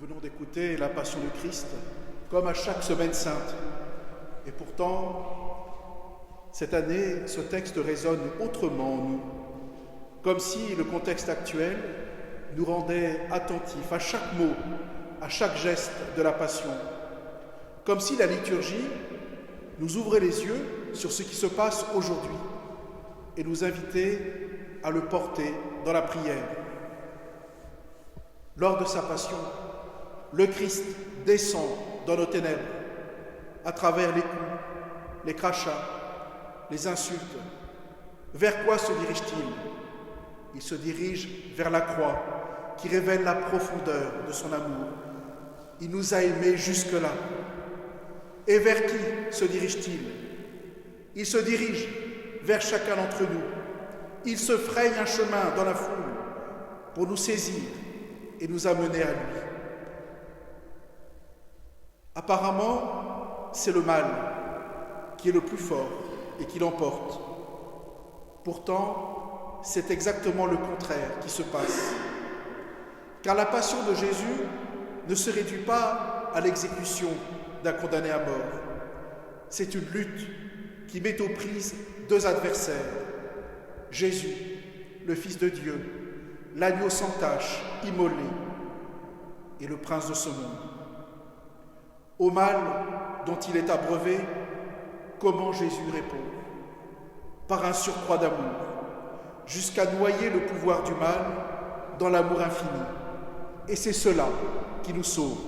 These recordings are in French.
venons d'écouter la Passion du Christ, comme à chaque semaine sainte. Et pourtant, cette année, ce texte résonne autrement en nous, comme si le contexte actuel nous rendait attentifs à chaque mot, à chaque geste de la Passion, comme si la liturgie nous ouvrait les yeux sur ce qui se passe aujourd'hui et nous invitait à le porter dans la prière. Lors de sa Passion, le Christ descend dans nos ténèbres, à travers les coups, les crachats, les insultes. Vers quoi se dirige-t-il ? Il se dirige vers la croix, qui révèle la profondeur de son amour. Il nous a aimés jusque-là. Et vers qui se dirige-t-il ? Il se dirige vers chacun d'entre nous. Il se fraye un chemin dans la foule pour nous saisir et nous amener à lui. Apparemment, c'est le mal qui est le plus fort et qui l'emporte. Pourtant, c'est exactement le contraire qui se passe. Car la passion de Jésus ne se réduit pas à l'exécution d'un condamné à mort. C'est une lutte qui met aux prises deux adversaires. Jésus, le Fils de Dieu, l'agneau sans tache, immolé, et le prince de ce monde. Au mal dont il est abreuvé, comment Jésus répond ? Par un surcroît d'amour, jusqu'à noyer le pouvoir du mal dans l'amour infini. Et c'est cela qui nous sauve.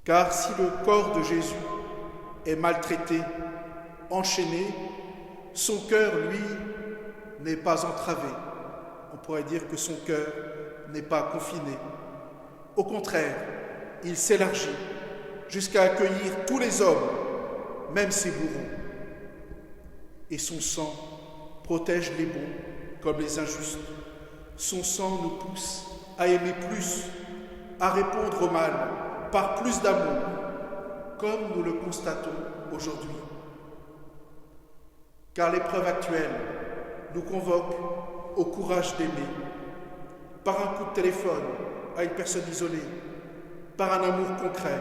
Car si le corps de Jésus est maltraité, enchaîné, son cœur, lui, n'est pas entravé. On pourrait dire que son cœur n'est pas confiné. Au contraire, il s'élargit jusqu'à accueillir tous les hommes, même ses bourreaux. Et son sang protège les bons comme les injustes. Son sang nous pousse à aimer plus, à répondre au mal par plus d'amour, comme nous le constatons aujourd'hui. Car l'épreuve actuelle nous convoque au courage d'aimer, par un coup de téléphone à une personne isolée, par un amour concret.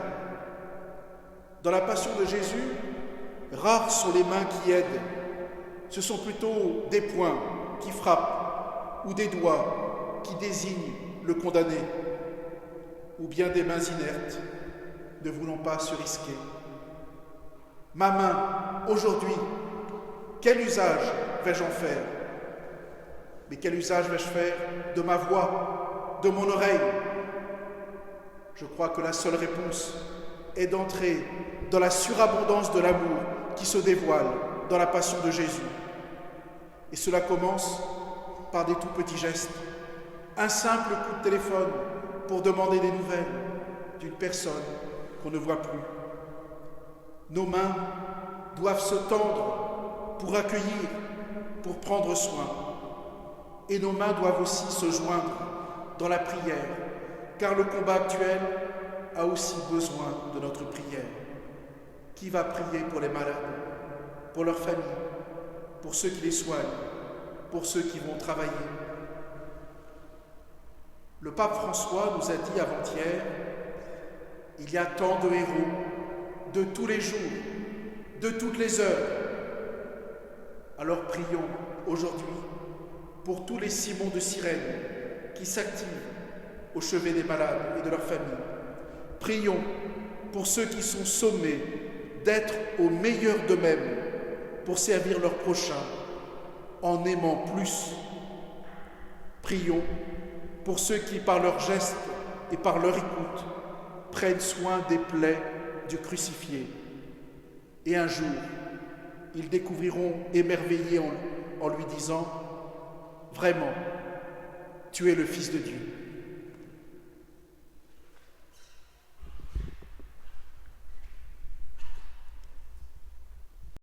Dans la Passion de Jésus, rares sont les mains qui aident. Ce sont plutôt des poings qui frappent ou des doigts qui désignent le condamné, ou bien des mains inertes ne voulant pas se risquer. Ma main, aujourd'hui, quel usage vais-je en faire ? Mais quel usage vais-je faire de ma voix, de mon oreille ? Je crois que la seule réponse est d'entrer dans la surabondance de l'amour qui se dévoile dans la Passion de Jésus. Et cela commence par des tout petits gestes. Un simple coup de téléphone pour demander des nouvelles d'une personne qu'on ne voit plus. Nos mains doivent se tendre pour accueillir, pour prendre soin. Et nos mains doivent aussi se joindre dans la prière, car le combat actuel a aussi besoin de notre prière. Qui va prier pour les malades, pour leurs familles, pour ceux qui les soignent, pour ceux qui vont travailler ? Le pape François nous a dit avant-hier, il y a tant de héros, de tous les jours, de toutes les heures. Alors prions aujourd'hui pour tous les Simons de Cyrène qui s'activent au chevet des malades et de leurs familles. Prions pour ceux qui sont sommés d'être au meilleur d'eux-mêmes pour servir leurs prochains en aimant plus. Prions pour ceux qui, par leurs gestes et par leur écoute, prennent soin des plaies du crucifié. Et un jour, ils découvriront émerveillés en lui disant « Vraiment, tu es le Fils de Dieu ».